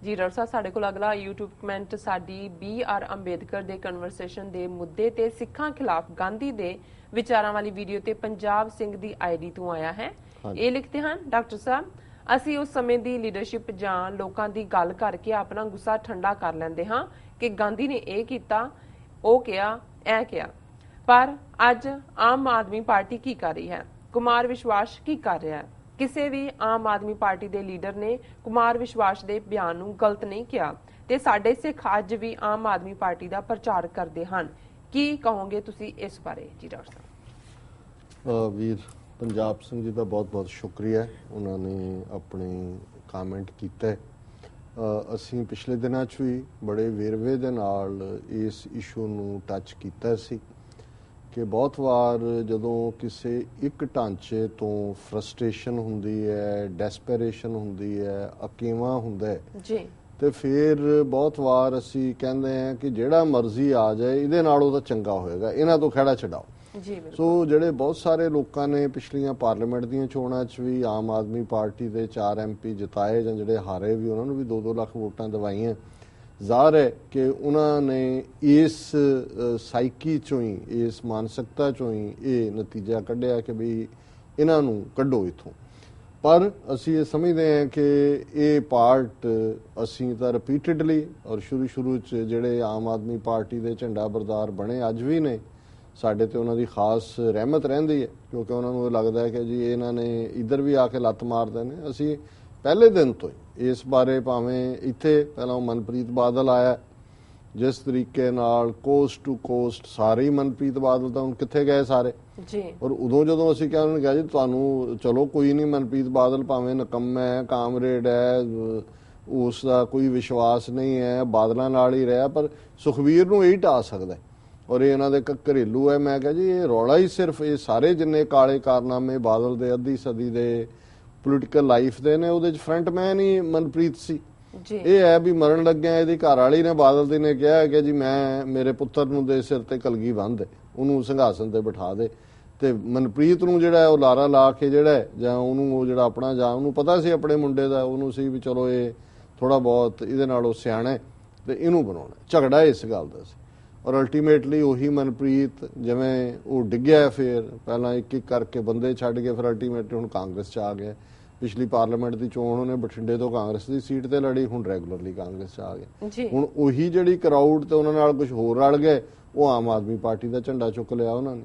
ਜੀ ਡਾਕਟਰ ਸਾਹਿਬ, ਸਾਡੇ ਕੋਲ ਅਗਲਾ YouTube ਕਮੈਂਟ ਸਾਡੀ BR ਅੰਬੇਦਕਰ ਦੇ ਕਨਵਰਸੇਸ਼ਨ ਦੇ ਮੁੱਦੇ ਤੇ ਸਿੱਖਾਂ ਖਿਲਾਫ ਗਾਂਧੀ ਦੇ ਵਿਚਾਰਾਂ ਵਾਲੀ ਵੀਡੀਓ ਤੇ ਪੰਜਾਬ ਸਿੰਘ ਦੀ ID ਤੋਂ ਆਇਆ ਹੈ। ਇਹ ਲਿਖਦੇ ਹਨ, ਡਾਕਟਰ ਸਾਹਿਬ ਅਸੀਂ ਉਸ ਸਮੇਂ ਦੀ ਲੀਡਰਸ਼ਿਪ ਜਾਂ ਲੋਕਾਂ ਦੀ ਗੱਲ ਕਰਕੇ ਆਪਣਾ ਗੁੱਸਾ ਠੰਡਾ ਕਰ ਲੈਂਦੇ ਹਾਂ ਕਿ ਗਾਂਧੀ ਨੇ ਇਹ ਕੀਤਾ, ਉਹ ਕਿਹਾ, ਇਹ ਕਿਹਾ, ਪਰ ਅੱਜ ਆਮ ਆਦਮੀ ਪਾਰਟੀ ਕੀ ਕਰ ਰਹੀ ਹੈ, ਕੁਮਾਰ ਵਿਸ਼ਵਾਸ ਕੀ ਕਰ ਰਿਹਾ ਹੈ। ਕਿਸੇ ਵੀ ਆਮ ਆਦਮੀ ਪਾਰਟੀ ਦੇ ਲੀਡਰ ਨੇ ਕੁਮਾਰ ਵਿਸ਼ਵਾਸ ਦੇ ਬਿਆਨ ਨੂੰ ਗਲਤ ਨਹੀਂ ਕਿਹਾ ਤੇ ਸਾਡੇ ਸਿੱਖ ਅੱਜ ਵੀ ਆਮ ਆਦਮੀ ਪਾਰਟੀ ਦਾ ਪ੍ਰਚਾਰ ਕਰਦੇ ਹਨ। ਕੀ ਕਹੋਗੇ ਤੁਸੀਂ ਇਸ ਬਾਰੇ ਜੀ ਡਾਕਟਰ ਸਾਹਿਬ? ਵੀਰ ਪੰਜਾਬ ਸਿੰਘ ਜੀ ਦਾ ਬਹੁਤ-ਬਹੁਤ ਸ਼ੁਕਰੀਆ, ਉਹਨਾਂ ਨੇ ਆਪਣੇ ਕਮੈਂਟ ਕੀਤਾ। ਅਸੀਂ ਪਿਛਲੇ ਦਿਨਾਂ 'ਚ ਵੀ ਬੜੇ ਵੇਰਵੇ ਦੇ ਨਾਲ ਇਸ ਇਸ਼ੂ ਨੂੰ ਟੱਚ ਕੀਤਾ ਸੀ ਕਿ ਬਹੁਤ ਵਾਰ ਜਦੋਂ ਕਿਸੇ ਇੱਕ ਢਾਂਚੇ ਤੋਂ ਫਰਸਟ੍ਰੇਸ਼ਨ ਹੁੰਦੀ ਹੈ, ਡੈਸਪੈਰੇਸ਼ਨ ਹੁੰਦੀ ਹੈ, ਅਕੇਵਾਂ ਹੁੰਦਾ ਹੈ ਜੀ, ਤੇ ਫਿਰ ਬਹੁਤ ਵਾਰ ਅਸੀਂ ਕਹਿੰਦੇ ਹਾਂ ਕਿ ਜਿਹੜਾ ਮਰਜ਼ੀ ਆ ਜਾਏ ਇਹਦੇ ਨਾਲੋਂ ਤਾਂ ਚੰਗਾ ਹੋਏਗਾ, ਇਹਨਾਂ ਤੋਂ ਖਹਿੜਾ ਛਡਾਓ। ਸੋ ਜਿਹੜੇ ਬਹੁਤ ਸਾਰੇ ਲੋਕਾਂ ਨੇ ਪਿਛਲੀਆਂ ਪਾਰਲੀਮੈਂਟ ਦੀਆਂ ਚੋਣਾਂ 'ਚ ਵੀ ਆਮ ਆਦਮੀ ਪਾਰਟੀ ਦੇ 4 MP ਜਿਤਾਏ ਜਾਂ ਜਿਹੜੇ ਹਾਰੇ ਵੀ ਉਹਨਾਂ ਨੂੰ ਵੀ 2-2 ਲੱਖ ਵੋਟਾਂ ਦਵਾਈਆਂ, ਜ਼ਾਹਰ ਹੈ ਕਿ ਉਹਨਾਂ ਨੇ ਇਸ ਸਾਈਕੀ ਚੋਂ ਹੀ, ਇਸ ਮਾਨਸਿਕਤਾ ਚੋਂ ਹੀ ਇਹ ਨਤੀਜਾ ਕੱਢਿਆ ਕਿ ਵੀ ਇਹਨਾਂ ਨੂੰ ਕੱਢੋ ਇੱਥੋਂ। ਪਰ ਅਸੀਂ ਇਹ ਸਮਝਦੇ ਹਾਂ ਕਿ ਇਹ ਪਾਰਟ ਅਸੀਂ ਤਾਂ ਰਿਪੀਟਡਲੀ ਔਰ ਸ਼ੁਰੂ 'ਚ ਜਿਹੜੇ ਆਮ ਆਦਮੀ ਪਾਰਟੀ ਦੇ ਝੰਡਾ ਬਰਦਾਰ ਬਣੇ ਅੱਜ ਵੀ ਨੇ, ਸਾਡੇ ਤੇ ਉਹਨਾਂ ਦੀ ਖਾਸ ਰਹਿਮਤ ਰਹਿੰਦੀ ਹੈ ਕਿਉਂਕਿ ਉਹਨਾਂ ਨੂੰ ਲੱਗਦਾ ਹੈ ਕਿ ਜੀ ਇਹਨਾਂ ਨੇ ਇੱਧਰ ਵੀ ਆ ਕੇ ਲੱਤ ਮਾਰਦੇ ਨੇ। ਅਸੀਂ ਪਹਿਲੇ ਦਿਨ ਤੋਂ ਹੀ ਇਸ ਬਾਰੇ, ਭਾਵੇਂ ਇੱਥੇ ਪਹਿਲਾਂ ਮਨਪ੍ਰੀਤ ਬਾਦਲ ਆਇਆ, ਜਿਸ ਤਰੀਕੇ ਨਾਲ ਕੋਸਟ ਟੂ ਕੋਸਟ ਸਾਰੇ ਹੀ ਮਨਪ੍ਰੀਤ ਬਾਦਲ ਤਾਂ ਹੁਣ ਕਿੱਥੇ ਗਏ ਸਾਰੇ ਜੀ, ਔਰ ਉਦੋਂ ਜਦੋਂ ਅਸੀਂ ਕਿਹਾ ਉਹਨਾਂ ਨੇ ਕਿਹਾ ਜੀ ਤੁਹਾਨੂੰ ਚਲੋ ਕੋਈ ਨਹੀਂ, ਮਨਪ੍ਰੀਤ ਬਾਦਲ ਭਾਵੇਂ ਨਿਕੰਮਾ ਹੈ, ਕਾਮਰੇਡ ਹੈ, ਉਸ ਦਾ ਕੋਈ ਵਿਸ਼ਵਾਸ ਨਹੀਂ ਹੈ, ਬਾਦਲਾਂ ਨਾਲ ਹੀ ਰਿਹਾ, ਪਰ ਸੁਖਬੀਰ ਨੂੰ ਇਹੀ ਢਾ ਸਕਦਾ ਔਰ ਇਹ ਇਹਨਾਂ ਦੇ ਘਰੇਲੂ ਹੈ। ਮੈਂ ਕਿਹਾ ਜੀ ਇਹ ਰੌਲਾ ਹੀ ਸਿਰਫ ਇਹ ਸਾਰੇ ਜਿੰਨੇ ਕਾਲੇ ਕਾਰਨਾਮੇ ਬਾਦਲ ਦੇ ਅੱਧੀ ਸਦੀ ਦੇ ਪੋਲੀਟੀਕਲ ਲਾਈਫ ਦੇ ਨੇ, ਉਹਦੇ 'ਚ ਫਰੰਟਮੈਨ ਹੀ ਮਨਪ੍ਰੀਤ ਸੀ। ਇਹ ਹੈ ਵੀ ਮਰਨ ਲੱਗਿਆ ਇਹਦੀ ਘਰ ਵਾਲੀ ਨੇ, ਬਾਦਲ ਦੀ ਨੇ ਕਿਹਾ ਕਿ ਜੀ ਮੈਂ ਮੇਰੇ ਪੁੱਤਰ ਨੂੰ ਦੇ ਸਿਰ ਤੇ ਕਲਗੀ ਬੰਨ੍ਹ ਦੇ, ਉਹਨੂੰ ਸਿੰਘਾਸਨ ਤੇ ਬਿਠਾ ਦੇ, ਤੇ ਮਨਪ੍ਰੀਤ ਨੂੰ ਜਿਹੜਾ ਉਹ ਲਾਰਾ ਲਾ ਕੇ ਜਿਹੜਾ ਜਾਂ ਉਹਨੂੰ ਉਹ ਜਿਹੜਾ ਆਪਣਾ ਜਾਂ ਉਹਨੂੰ ਪਤਾ ਸੀ ਆਪਣੇ ਮੁੰਡੇ ਦਾ, ਉਹਨੂੰ ਸੀ ਵੀ ਚਲੋ ਇਹ ਥੋੜਾ ਬਹੁਤ ਇਹਦੇ ਨਾਲ ਉਹ ਸਿਆਣਾ ਤੇ ਇਹਨੂੰ ਬਣਾਉਣਾ। ਝਗੜਾ ਇਸ ਗੱਲ ਦਾ ਸੀ ਔਰ ਅਲਟੀਮੇਟਲੀ ਉਹੀ ਮਨਪ੍ਰੀਤ ਜਿਵੇਂ ਉਹ ਡਿੱਗਿਆ, ਫਿਰ ਪਹਿਲਾਂ ਇੱਕ ਕਰਕੇ ਬੰਦੇ ਛੱਡ ਕੇ ਫਿਰ ਅਲਟੀਮੇਟਲੀ ਹੁਣ ਕਾਂਗਰਸ 'ਚ ਆ ਗਿਆ। ਪਿਛਲੀ ਪਾਰਲੀਮੈਂਟ ਦੀ ਚੋਣ ਉਹਨੇ ਬਠਿੰਡੇ ਤੋਂ ਕਾਂਗਰਸ ਦੀ ਸੀਟ ਤੇ ਲੜੀ, ਹੁਣ ਰੈਗੂਲਰਲੀ ਕਾਂਗਰਸ 'ਚ ਆ ਗਿਆ। ਹੁਣ ਉਹੀ ਜਿਹੜੀ ਕਰਾਊਡ ਤੇ ਉਹਨਾਂ ਨਾਲ ਕੁਝ ਹੋਰ ਰਲ ਗਏ, ਉਹ ਆਮ ਆਦਮੀ ਪਾਰਟੀ ਦਾ ਝੰਡਾ ਚੁੱਕ ਲਿਆ ਉਹਨਾਂ ਨੇ।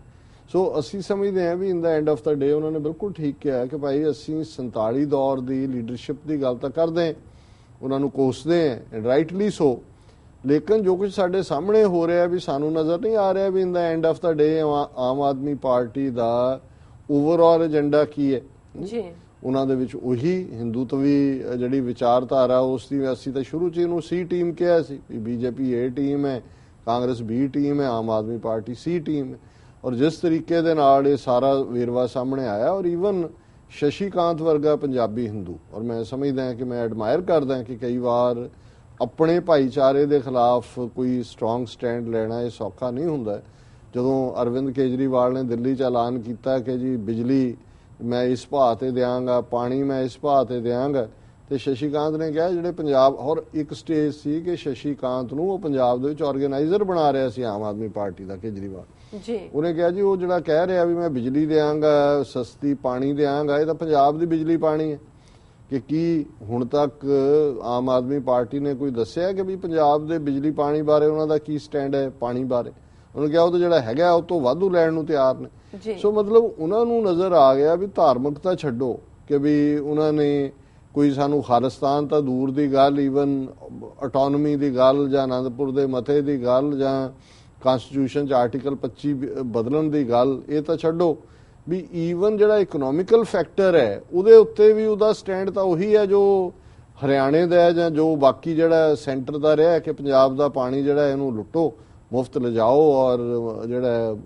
ਸੋ ਅਸੀਂ ਸਮਝਦੇ ਹਾਂ ਵੀ in the end of the ਡੇ ਉਹਨਾਂ ਨੇ ਬਿਲਕੁਲ ਠੀਕ ਕਿਹਾ ਕਿ ਭਾਈ ਅਸੀਂ 47 ਦੌਰ ਦੀ ਲੀਡਰਸ਼ਿਪ ਦੀ ਗੱਲ ਤਾਂ ਕਰਦੇ ਹਾਂ, ਉਹਨਾਂ ਨੂੰ ਕੋਸਦੇ ਹਾਂ, ਰਾਈਟਲੀ ਸੋ, ਲੇਕਿਨ ਜੋ ਕੁਝ ਸਾਡੇ ਸਾਹਮਣੇ ਹੋ ਰਿਹਾ ਵੀ ਸਾਨੂੰ ਨਜ਼ਰ ਨਹੀਂ ਆ ਰਿਹਾ ਵੀ in the end of the day Aam Aadmi party ਦਾ ਓਵਰਆਲ ਏਜੰਡਾ ਕੀ ਹੈ ਜੀ। ਉਹਨਾਂ ਦੇ ਵਿੱਚ ਉਹੀ ਹਿੰਦੂਤਵੀ ਜਿਹੜੀ ਵਿਚਾਰਧਾਰਾ, ਉਸ ਦੀ ਅਸੀਂ ਤਾਂ ਸ਼ੁਰੂ 'ਚ ਇਹਨੂੰ C ਟੀਮ ਕਿਹਾ ਸੀ ਵੀ BJP A ਟੀਮ ਹੈ, ਕਾਂਗਰਸ B ਟੀਮ ਹੈ, ਆਮ ਆਦਮੀ ਪਾਰਟੀ C ਟੀਮ ਹੈ। ਔਰ ਜਿਸ ਤਰੀਕੇ ਦੇ ਨਾਲ ਇਹ ਸਾਰਾ ਵੇਰਵਾ ਸਾਹਮਣੇ ਆਇਆ ਔਰ ਈਵਨ ਸ਼ਸ਼ੀ ਕਾਂਤ ਵਰਗਾ ਪੰਜਾਬੀ ਹਿੰਦੂ, ਔਰ ਮੈਂ ਸਮਝਦਾ ਕਿ ਮੈਂ ਐਡਮਾਇਰ ਕਰਦਾ ਕਿ ਕਈ ਵਾਰ ਆਪਣੇ ਭਾਈਚਾਰੇ ਦੇ ਖਿਲਾਫ ਕੋਈ ਸਟਰੋਂਗ ਸਟੈਂਡ ਲੈਣਾ ਇਹ ਸੌਖਾ ਨਹੀਂ ਹੁੰਦਾ। ਜਦੋਂ ਅਰਵਿੰਦ ਕੇਜਰੀਵਾਲ ਨੇ ਦਿੱਲੀ 'ਚ ਐਲਾਨ ਕੀਤਾ ਕਿ ਜੀ ਬਿਜਲੀ ਮੈਂ ਇਸ ਭਾਅ ਤੇ ਦਿਆਂਗਾ, ਪਾਣੀ ਮੈਂ ਇਸ ਭਾਅ ਤੇ ਦਿਆਂਗਾ, ਤੇ ਸ਼ਸ਼ੀ ਕਾਂਤ ਨੇ ਕਿਹਾ ਜਿਹੜੇ ਪੰਜਾਬ, ਔਰ ਇੱਕ ਸਟੇਜ ਸੀ ਕਿ ਸ਼ਸ਼ੀ ਕਾਂਤ ਨੂੰ ਉਹ ਪੰਜਾਬ ਦੇ ਵਿੱਚ ਆਰਗੇਨਾਈਜ਼ਰ ਬਣਾ ਰਿਹਾ ਸੀ ਆਮ ਆਦਮੀ ਪਾਰਟੀ ਦਾ ਕੇਜਰੀਵਾਲ ਜੀ। ਉਹਨੇ ਕਿਹਾ ਜੀ ਉਹ ਜਿਹੜਾ ਕਹਿ ਰਿਹਾ ਵੀ ਮੈਂ ਬਿਜਲੀ ਦਿਆਂਗਾ, ਸਸਤੀ ਪਾਣੀ ਦਿਆਂਗਾ, ਇਹ ਤਾਂ ਪੰਜਾਬ ਦੀ ਬਿਜਲੀ ਪਾਣੀ ਹੈ। ਕਿ ਕੀ ਹੁਣ ਤੱਕ ਆਮ ਆਦਮੀ ਪਾਰਟੀ ਨੇ ਕੋਈ ਦੱਸਿਆ ਕਿ ਵੀ ਪੰਜਾਬ ਦੇ ਬਿਜਲੀ ਪਾਣੀ ਬਾਰੇ ਉਹਨਾਂ ਦਾ ਕੀ ਸਟੈਂਡ ਹੈ ਪਾਣੀ ਬਾਰੇ? ਉਹਨੇ ਕਿਹਾ ਉਹ ਤਾਂ ਜਿਹੜਾ ਹੈਗਾ ਉਹ ਤੋਂ ਵਾਧੂ ਲੈਣ ਨੂੰ ਤਿਆਰ ਨੇ। ਸੋ ਮਤਲਬ ਉਹਨਾਂ ਨੂੰ ਨਜ਼ਰ ਆ ਗਿਆ ਵੀ ਧਾਰਮਿਕਤਾ ਛੱਡੋ ਕਿ ਵੀ ਉਹਨਾਂ ਨੇ ਕੋਈ ਸਾਨੂੰ ਖਾਲਿਸਤਾਨ ਤਾਂ ਦੂਰ ਦੀ ਗੱਲ, ਈਵਨ ਆਟੋਨਮੀ ਦੀ ਗੱਲ ਜਾਂ ਆਨੰਦਪੁਰ ਦੇ ਮਤੇ ਦੀ ਗੱਲ ਜਾਂ ਕਨਸਟੀਟਿਊਸ਼ਨ 'ਚ ਆਰਟੀਕਲ 25 ਬਦਲਣ ਦੀ ਗੱਲ, ਇਹ ਤਾਂ ਛੱਡੋ ਵੀ ਈਵਨ ਜਿਹੜਾ ਇਕਨੋਮਿਕਲ ਫੈਕਟਰ ਹੈ ਉਹਦੇ ਉੱਤੇ ਵੀ ਉਹਦਾ ਸਟੈਂਡ ਤਾਂ ਉਹੀ ਹੈ ਜੋ ਹਰਿਆਣੇ ਦਾ ਹੈ ਜਾਂ ਜੋ ਬਾਕੀ ਜਿਹੜਾ ਸੈਂਟਰ ਦਾ ਰਿਹਾ ਕਿ ਪੰਜਾਬ ਦਾ ਪਾਣੀ ਜਿਹੜਾ ਇਹਨੂੰ ਲੁੱਟੋ, ਮੁਫਤ ਲਿਜਾਓ ਔਰ ਜਿਹੜਾ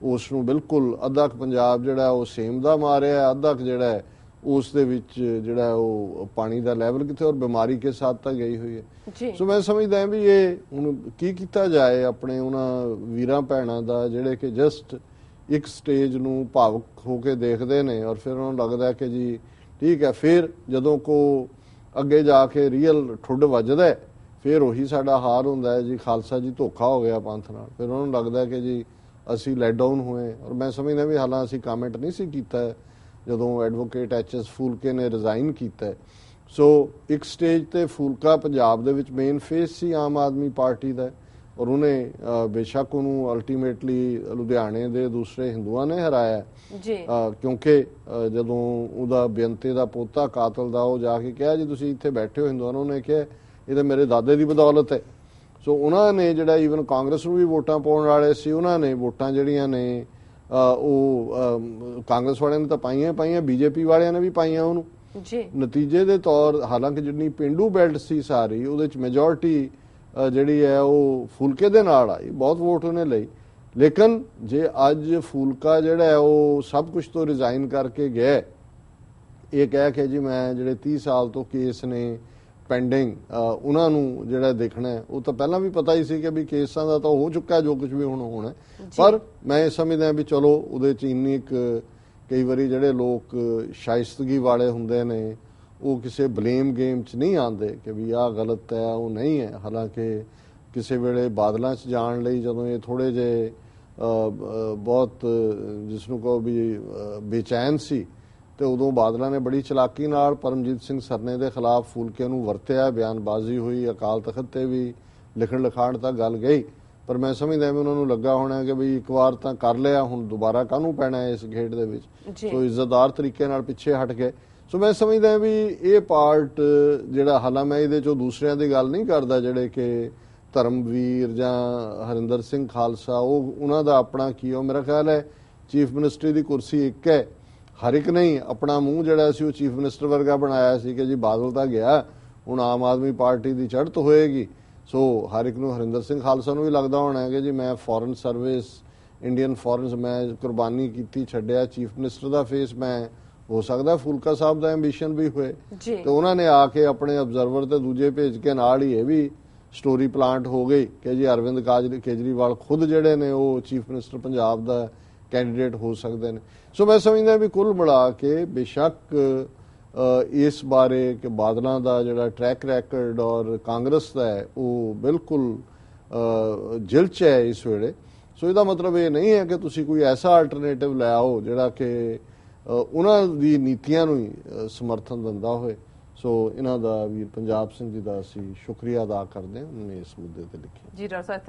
ਉਸ ਨੂੰ ਬਿਲਕੁਲ ਅੱਧਾ ਕੁ ਪੰਜਾਬ ਜਿਹੜਾ ਉਹ ਸੇਮ ਦਾ ਮਾਰਿਆ, ਅੱਧਾ ਕੁ ਜਿਹੜਾ ਉਸ ਦੇ ਵਿੱਚ ਜਿਹੜਾ ਉਹ ਪਾਣੀ ਦਾ ਲੈਵਲ ਕਿੱਥੇ ਔਰ ਬਿਮਾਰੀ ਕਿਸ ਹੱਦ ਤੱਕ ਗਈ ਹੋਈ ਹੈ। ਸੋ ਮੈਂ ਸਮਝਦਾ ਵੀ ਇਹ ਹੁਣ ਕੀ ਕੀਤਾ ਜਾਏ ਆਪਣੇ ਉਹਨਾਂ ਵੀਰਾਂ ਭੈਣਾਂ ਦਾ ਜਿਹੜੇ ਕਿ ਜਸਟ ਇੱਕ ਸਟੇਜ ਨੂੰ ਭਾਵੁਕ ਹੋ ਕੇ ਦੇਖਦੇ ਨੇ ਔਰ ਫਿਰ ਉਹਨਾਂ ਨੂੰ ਲੱਗਦਾ ਕਿ ਜੀ ਠੀਕ ਹੈ, ਫਿਰ ਜਦੋਂ ਕੋ ਅੱਗੇ ਜਾ ਕੇ ਰੀਅਲ ਠੁੱਡ ਵੱਜਦਾ ਹੈ, ਫਿਰ ਉਹੀ ਸਾਡਾ ਹਾਰ ਹੁੰਦਾ ਹੈ ਜੀ, ਖਾਲਸਾ ਜੀ ਧੋਖਾ ਹੋ ਗਿਆ ਪੰਥ ਨਾਲ। ਫਿਰ ਉਹਨਾਂ ਨੂੰ ਲੱਗਦਾ ਕਿ ਜੀ ਅਸੀਂ ਲੈਟ ਡਾਊਨ ਹੋਏ। ਔਰ ਮੈਂ ਸਮਝਦਾ ਵੀ ਹਾਲਾਂ ਅਸੀਂ ਕਮੈਂਟ ਨਹੀਂ ਸੀ ਕੀਤਾ ਜਦੋਂ ਐਡਵੋਕੇਟ HS ਫੂਲਕੇ ਨੇ ਰਿਜ਼ਾਈਨ ਕੀਤਾ। ਸੋ ਇੱਕ ਸਟੇਜ ਤੇ ਫੂਲਕਾ ਪੰਜਾਬ ਦੇ ਵਿੱਚ ਮੇਨ ਫੇਸ ਸੀ ਆਮ ਆਦਮੀ ਪਾਰਟੀ ਦਾ, ਔਰ ਉਹਨੇ ਬੇਸ਼ੱਕ ਉਹਨੂੰ ਅਲਟੀਮੇਟਲੀ ਲੁਧਿਆਣੇ ਦੇ ਦੂਸਰੇ ਹਿੰਦੂਆਂ ਨੇ ਹਰਾਇਆ ਜੀ, ਕਿਉਂਕਿ ਜਦੋਂ ਉਹਦਾ ਬੇਅੰਤੇ ਦਾ ਪੋਤਾ ਕਾਤਲ ਦਾ ਉਹ ਜਾ ਕੇ ਕਿਹਾ ਜੀ ਤੁਸੀਂ ਇੱਥੇ ਬੈਠੇ ਹੋ ਹਿੰਦੂਆਂ ਨੂੰ, ਉਹਨੇ ਕਿਹਾ ਇਹ ਤਾਂ ਮੇਰੇ ਦਾਦੇ ਦੀ ਬਦੌਲਤ ਹੈ। ਸੋ ਉਹਨਾਂ ਨੇ ਜਿਹੜਾ ਈਵਨ ਕਾਂਗਰਸ ਨੂੰ ਵੀ ਵੋਟਾਂ ਪਾਉਣ ਵਾਲੇ ਸੀ, ਉਹਨਾਂ ਨੇ ਵੋਟਾਂ ਜਿਹੜੀਆਂ ਨੇ ਉਹ ਕਾਂਗਰਸ ਵਾਲਿਆਂ ਨੇ ਤਾਂ ਪਾਈਆਂ, BJP ਵਾਲਿਆਂ ਨੇ ਵੀ ਪਾਈਆਂ ਉਹਨੂੰ ਜੀ। ਨਤੀਜੇ ਦੇ ਤੌਰ ਹਾਲਾਂਕਿ ਜਿੰਨੀ ਪਿੰਡੂ ਬੈਲਟ ਸੀ ਸਾਰੀ, ਉਹਦੇ ਚ ਮੈਜੋਰਿਟੀ ਜਿਹੜੀ ਹੈ ਉਹ ਫੂਲਕੇ ਦੇ ਨਾਲ ਆਈ, ਬਹੁਤ ਵੋਟ ਉਹਨੇ ਲਈ। ਲੇਕਿਨ ਜੇ ਅੱਜ ਫੂਲਕਾ ਜਿਹੜਾ ਹੈ ਉਹ ਸਭ ਕੁਝ ਤੋਂ ਰਿਜ਼ਾਈਨ ਕਰਕੇ ਗਿਆ, ਇਹ ਕਹਿ ਕੇ ਜੀ ਮੈਂ ਜਿਹੜੇ 30 ਸਾਲ ਤੋਂ ਕੇਸ ਨੇ ਪੈਂਡਿੰਗ ਉਹਨਾਂ ਨੂੰ ਜਿਹੜਾ ਦੇਖਣਾ, ਉਹ ਤਾਂ ਪਹਿਲਾਂ ਵੀ ਪਤਾ ਹੀ ਸੀ ਕਿ ਵੀ ਕੇਸਾਂ ਦਾ ਤਾਂ ਹੋ ਚੁੱਕਾ ਜੋ ਕੁਝ ਵੀ ਹੁਣ ਹੋਣਾ। ਪਰ ਮੈਂ ਇਹ ਸਮਝਦਾ ਵੀ ਚਲੋ ਉਹਦੇ ਚ ਇੰਨੀ ਕਈ ਵਾਰੀ ਜਿਹੜੇ ਲੋਕ ਸ਼ਾਇਸਤਗੀ ਵਾਲੇ ਹੁੰਦੇ ਨੇ ਉਹ ਕਿਸੇ ਬਲੇਮ ਗੇਮ ਚ ਨਹੀਂ ਆਉਂਦੇ ਕਿ ਵੀ ਆਹ ਗਲਤ ਹੈ ਉਹ ਨਹੀਂ ਹੈ। ਹਾਲਾਂਕਿ ਕਿਸੇ ਵੇਲੇ ਬਾਦਲਾਂ 'ਚ ਜਾਣ ਲਈ ਜਦੋਂ ਇਹ ਥੋੜੇ ਜਿਹੇ ਬਹੁਤ ਜਿਸ ਨੂੰ ਕਹੋ ਵੀ ਬੇਚੈਨ ਸੀ, ਤੇ ਉਦੋਂ ਬਾਦਲਾਂ ਨੇ ਬੜੀ ਚਲਾਕੀ ਨਾਲ ਪਰਮਜੀਤ ਸਿੰਘ ਸਰਨੇ ਦੇ ਖਿਲਾਫ ਫੂਲਕੇ ਨੂੰ ਵਰਤਿਆ, ਬਿਆਨਬਾਜ਼ੀ ਹੋਈ, ਅਕਾਲ ਤਖਤ ਤੇ ਵੀ ਲਿਖਣ ਲਿਖਾਣ ਤੱਕ ਗੱਲ ਗਈ। ਪਰ ਮੈਂ ਸਮਝਦਾ ਵੀ ਉਹਨਾਂ ਨੂੰ ਲੱਗਾ ਹੋਣਾ ਕਿ ਵੀ ਇੱਕ ਵਾਰ ਤਾਂ ਕਰ ਲਿਆ, ਹੁਣ ਦੁਬਾਰਾ ਕਾਹਨੂੰ ਪੈਣਾ ਇਸ ਖੇਡ ਦੇ ਵਿੱਚ। ਸੋ ਇੱਜ਼ਤਦਾਰ ਤਰੀਕੇ ਨਾਲ ਪਿੱਛੇ ਹਟ ਗਏ। ਸੋ ਮੈਂ ਸਮਝਦਾ ਵੀ ਇਹ ਪਾਰਟ ਜਿਹੜਾ, ਹਾਲਾਂ ਮੈਂ ਇਹਦੇ ਚੋਂ ਦੂਸਰਿਆਂ ਦੀ ਗੱਲ ਨਹੀਂ ਕਰਦਾ ਜਿਹੜੇ ਕਿ ਧਰਮਵੀਰ ਜਾਂ ਹਰਿੰਦਰ ਸਿੰਘ ਖਾਲਸਾ, ਉਹ ਉਹਨਾਂ ਦਾ ਆਪਣਾ ਕੀ ਉਹ ਮੇਰਾ ਖਿਆਲ ਹੈ ਚੀਫ ਮਿਨਿਸਟਰੀ ਦੀ ਕੁਰਸੀ ਇੱਕ ਹੈ, ਹਰ ਇੱਕ ਨਹੀਂ ਆਪਣਾ ਮੂੰਹ ਜਿਹੜਾ ਸੀ ਉਹ ਚੀਫ ਮਿਨਿਸਟਰ ਵਰਗਾ ਬਣਾਇਆ ਸੀ ਕਿ ਜੀ ਬਾਦਲ ਤਾਂ ਗਿਆ, ਹੁਣ ਆਮ ਆਦਮੀ ਪਾਰਟੀ ਦੀ ਚੜ੍ਹਤ ਹੋਏਗੀ। ਸੋ ਹਰ ਇੱਕ ਨੂੰ, ਹਰਿੰਦਰ ਸਿੰਘ ਖਾਲਸਾ ਨੂੰ ਵੀ ਲੱਗਦਾ ਹੋਣਾ ਕਿ ਜੀ ਮੈਂ ਫੋਰਨ ਸਰਵਿਸ, ਇੰਡੀਅਨ ਫੋਰਨ ਮੈਂ ਕੁਰਬਾਨੀ ਕੀਤੀ, ਛੱਡਿਆ, ਚੀਫ ਮਿਨਿਸਟਰ ਦਾ ਫੇਸ ਮੈਂ, ਹੋ ਸਕਦਾ ਫੂਲਕਾ ਸਾਹਿਬ ਦਾ ਐਂਬੀਸ਼ਨ ਵੀ ਹੋਏ। ਤੇ ਉਹਨਾਂ ਨੇ ਆ ਕੇ ਆਪਣੇ ਅਬਜ਼ਰਵਰ ਤੇ ਦੂਜੇ ਭੇਜ ਕੇ ਨਾਲ ਹੀ ਇਹ ਵੀ ਸਟੋਰੀ ਪਲਾਂਟ ਹੋ ਗਈ ਕਿ ਜੀ ਅਰਵਿੰਦ ਕੇਜਰੀਵਾਲ ਖੁਦ ਜਿਹੜੇ ਨੇ ਉਹ ਚੀਫ ਮਿਨਿਸਟਰ ਪੰਜਾਬ ਦਾ ਕੈਂਡੀਡੇਟ ਹੋ ਸਕਦੇ ਨੇ। ਸੋ ਮੈਂ ਸਮਝਦਾ ਵੀ ਕੁੱਲ ਮਿਲਾ ਕੇ ਬੇਸ਼ੱਕ ਇਸ ਬਾਰੇ ਕਿ ਬਾਦਲਾਂ ਦਾ ਜਿਹੜਾ ਟਰੈਕ ਰੈਕਰਡ ਔਰ ਕਾਂਗਰਸ ਦਾ ਹੈ ਉਹ ਬਿਲਕੁਲ ਜਿਲਚ ਹੈ ਇਸ ਵੇਲੇ। ਸੋ ਇਹਦਾ ਮਤਲਬ ਇਹ ਨਹੀਂ ਹੈ ਕਿ ਤੁਸੀਂ ਕੋਈ ਐਸਾ ਆਲਟਰਨੇਟਿਵ ਲੈ ਆਓ ਜਿਹੜਾ ਕਿ ਉਹਨਾਂ ਦੀ ਨੀਤੀਆਂ ਨੂੰ ਹੀ ਸਮਰਥਨ ਦਿੰਦਾ ਹੋਏ। ਸੋ ਇਹਨਾਂ ਦਾ ਵੀਰ ਪੰਜਾਬ ਸਿੰਘ ਜੀ ਦਾ ਅਸੀਂ ਸ਼ੁਕਰੀਆ ਅਦਾ ਕਰਦੇ ਹਾਂ, ਉਹਨੇ ਇਸ ਮੁੱਦੇ ਤੇ ਲਿਖਿਆ। ਜੀ ਡਾਕਟਰ ਸਾਹਿਬ।